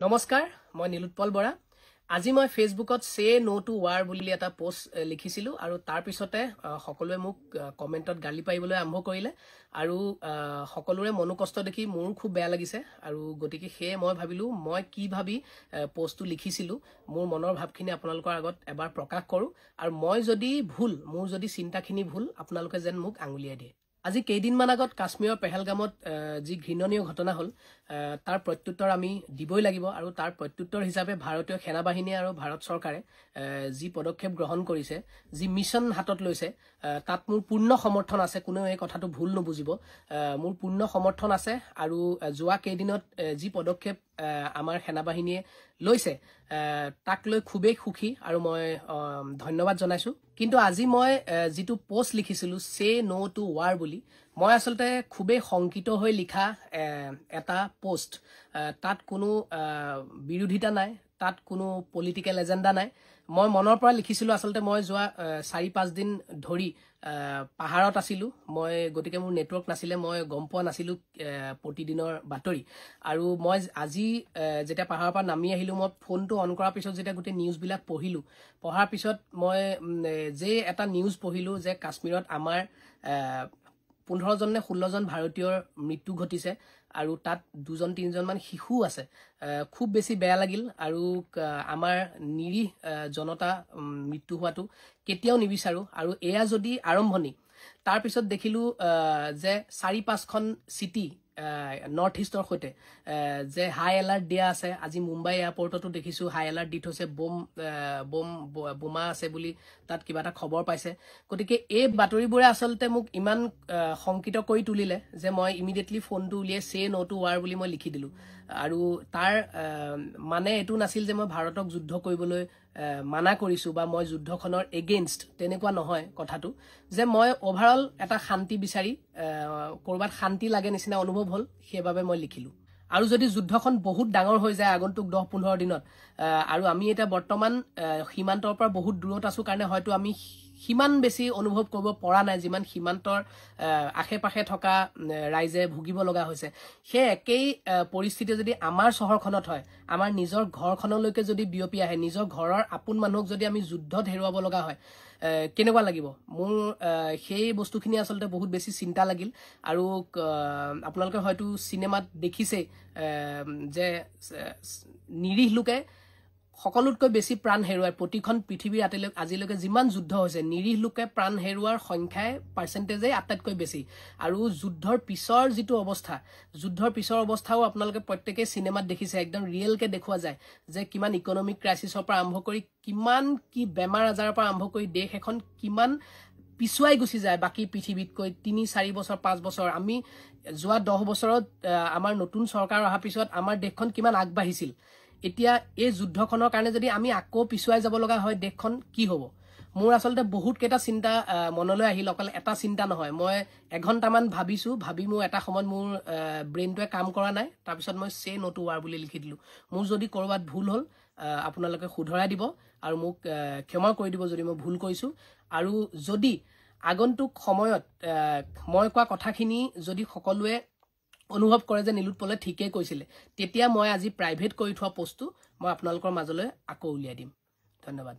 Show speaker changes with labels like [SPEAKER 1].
[SPEAKER 1] নমস্কাৰ মই নীলোৎপল বৰা আজি মই ফেসবুকত সে নো টু ৱাৰ বুলি এটা পোষ্ট লিখিছিলো আৰু তাৰ পিছতে সকলোৱে মোক কমেন্টত গালি পাইবলৈ আৰম্ভ কৰিলে আৰু সকলোৰে মনোকষ্ট দেখি মোৰ খুব বেয়া লাগিছে আৰু গতিকে হে মই ভাবিলো মই কি ভাবি পোষ্টটো লিখিছিলো মোৰ মনৰ ভাবখিনি আপোনালোকৰ আগত এবাৰ প্ৰকাশ কৰো আৰু মই যদি ভুল মোৰ যদি চিন্তাখিনি ভুল আপোনালোকে যেন মোক আঙুলিয়াই দিয়ে আজি কেইদিনমান আগত কাশ্মীৰৰ পেহেলগামত যি ঘৃণনীয় ঘটনা হল তাৰ প্ৰত্যুত্তৰ আমি দিবই লাগিব আৰু তাৰ প্ৰত্যুত্তৰ হিচাপে ভাৰতীয় সেনাবাহিনী আৰু ভাৰত চৰকাৰে যি পদক্ষেপ গ্ৰহণ কৰিছে যি মিছন হাতত লৈছে তাত মোৰ পূৰ্ণ সমৰ্থন আছে কোনো এই কথাটো ভুল নবুজিব মোৰ পূৰ্ণ সমৰ্থন আছে আৰু যোৱা কেইদিনত যি পদক্ষেপ আমাৰ সেনাবাহিনীয়ে লৈছে তাক লৈ খুবেই সুখী আৰু মই ধন্যবাদ জনাইছো কিন্তু আজি মই যেটো পোষ্ট লিখিছিলো সে নো টু ৱাৰ বুলি মই আসলতে খুবেই শংকিত হৈ লিখা এটা পোষ্ট তাত কোনো বিৰোধিতা নাই তাত কোনো পলিটিক্যাল এজেন্ডা নাই মই মনৰ পৰা লিখিছিলো আসলতে মই যোৱা 4-5 দিন ধৰি পাহাৰত আছিলো মই গতিকে মোৰ নেটৱৰ্ক নাছিলে মই গম পোৱা নাছিলো প্ৰতিদিনৰ বাতৰি আৰু মই আজি যেটা পাহাৰৰ পৰা নামি আহিলো মই ফোনটো অন কৰাৰ পিছত যেটা গুটে নিউজ বিলাক পঢ়িলো পঢ়াৰ পিছত মই যে এটা নিউজ পঢ়িলো যে কাশ্মীৰত আমাৰ 15 জন নে 16 জন ভাৰতীয়ৰ মৃত্যু ঘটিছে আৰু তাত 2-3 মান শিশু আছে খুব বেছি বেয়া লাগিল আৰু আমাৰ নিৰি জনতা মৃত্যু হোৱাটো কেতিয়াও নিবিচাৰো আৰু এয়া যদি আৰম্ভণি তাৰ পিছত দেখিলো যে 4-5খন সিটি নৰ্থ ইষ্টৰ হৈতে যে হাই এলাৰ্ট দিয়া আছে আজি মুম্বাই এয়াৰপৰ্টতো দেখিছো হাই এলাৰ্ট দি থৈছে বোমা আছে বুলি তাত কিবা এটা খবৰ পাইছে গতিকে এই বাতৰিবোৰে আসলতে মোক ইমান শংকিত কৰি তুলিলে যে মই ইমিডিয়েটলি ফোনটো উলিয়াই সে নো টু ৱাৰ বুলি মই লিখি দিলো আৰু তাৰ মানে এটো নাছিল যে মই ভাৰতক যুদ্ধ কৰিবলৈ মানা কৰিছো বা মই যুদ্ধখনৰ এগেইনষ্ট তেনেকুৱা নহয় কথাটো যে মই ওভাৰঅল এটা শান্তি বিচাৰি কৰবাত শান্তি লাগে নিচিনা অনুভৱ হল সেইবাবে মই লিখিলো আৰু যদি যুদ্ধখন বহুত ডাঙৰ হৈ যায় আগন্তুক 10-15 দিনত আৰু আমি এটা বৰ্তমান সীমান্তৰ পৰা বহুত দূৰত আছো কাৰণে হয়তো আমি হিমান বেছি অনুভৱ কৰিব পৰা নাই যিমান সীমান্তৰ আখে-পাখে থকা ৰাইজে ভুগিব লগা হৈছে সেই একেই পৰিস্থিতি যদি আমাৰ চহৰখনত হয় আমাৰ নিজৰ ঘৰখনলৈকে যদি বিয়পি আহে নিজৰ ঘৰৰ আপোন মানুহক যদি আমি যুদ্ধত হেৰুৱাব লগা হয় কেনেকুৱা লাগিব মোৰ সেই বস্তুখিনি আসলতে বহুত বেছি চিন্তা লাগিল আৰু আপোনালোকে হয়তো সিনেমাত দেখিছে যে নিৰীহ লোকে সকলোতকৈ বেছি প্ৰাণ হেৰুৱাই প্ৰতিখন পৃথিৱীৰ আজিলৈকে যিমান যুদ্ধ হৈছে নিৰীহ লোকে প্ৰাণ হেৰুৱাৰ সংখ্যাই পাৰ্চেন্টেজে আটাইতকৈ বেছি আৰু যুদ্ধৰ পিছৰ যেটো অৱস্থা যুদ্ধৰ পিছৰ অৱস্থাও আপোনালোকে প্ৰত্যেককে সিনেমাত দেখিছে একদম ৰিয়েল কে দেখুৱা যায় যে কিমান ইকোনমিক ক্ৰাইসিছৰ পৰা আৰম্ভ কৰি কিমান কি বেমাৰ আজাৰৰ পৰা আৰম্ভ কৰি দেশ এখন কিমান পিছুৱাই গুছি যায় বাকি পৃথিৱীতকৈ 3-4 বছৰ 5 বছৰ আমি যোৱা 10 বছৰত আমাৰ নতুন চৰকাৰ অহা পিছত আমাৰ দেশখন কিমান আগবাঢ়িছিল এতিয়া এই যুদ্ধখনৰ কাৰণে যদি আমি আকৌ পিছুৱাই যাব লগা হয় দেশখন কি হ'ব মোৰ আসলতে বহুত কেটা চিন্তা মনলৈ আহিল অকল এটা চিন্তা নহয় মই এঘণ্টামান ভাবিছো ভাবি মোৰ এটা সময় মোৰ ব্ৰেইনটোৱে কাম কৰা নাই তাৰ পিছত মই সে নো টু ৱাৰ বুলি লিখি দিলো মোৰ যদি কৰবাত ভুল হল আপোনালোকে শুধৰাই দিব আৰু মোক ক্ষমা কৰি দিব যদি মই ভুল কৰিছো আৰু যদি আগন্তুক সময়ত মই কোৱা কথাখিনি যদি সকলোৱে অনুভৱ কৰে যে নীলোৎপলে ঠিকে কৈছিলে তেতিয়া মই আজি প্ৰাইভেট কৰি থোৱা পোষ্টটো মই আপোনালোকৰ মাজলৈ আকৌ উলিয়াই দিম ধন্যবাদ